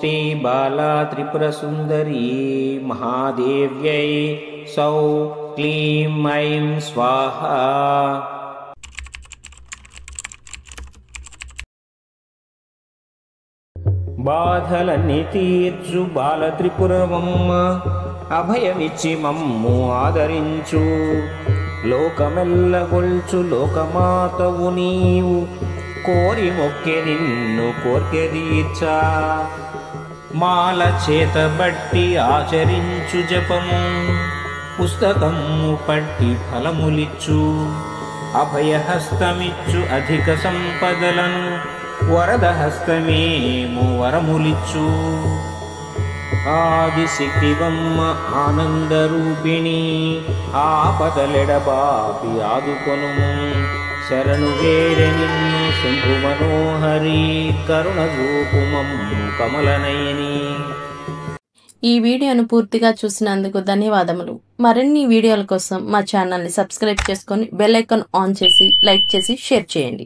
శ్రీ బాలా త్రిపుర సుందరీ మహాదేవ్యై సౌ క్లీం ఐం స్వాహా. బాధలన్నీ తీర్చు బాల త్రిపురవమ్మ, అభయమిచ్చి మమ్ము ఆదరించు. లోకమెల్లగొల్చు లోకమాతవు నీవు, కోరి మొక్కె నిన్ను కోర్కె తీర్చా. మాల చేతబట్టి ఆచరించు జపము, పుస్తకము పట్టి ఫలములిచ్చు. అభయహస్తమిచ్చు అధిక సంపదలను, వరద హస్తమేము వరములిచ్చు. ఆదిశక్తివమ్మ ఆనందరూపిణి, ఆపదలెడబాపి ఆదుకొనుము. శరణు వేరె నిన్ను శంభు మనోహరి, కరుణ చూపుమమ్ము కమలనయని. ఈ వీడియోను పూర్తిగా చూసినందుకు ధన్యవాదములు. మరిన్ని వీడియోల కోసం మా ఛానల్ని సబ్స్క్రైబ్ చేసుకొని బెల్ ఐకాన్ ఆన్ చేసి లైక్ చేసి షేర్ చేయండి.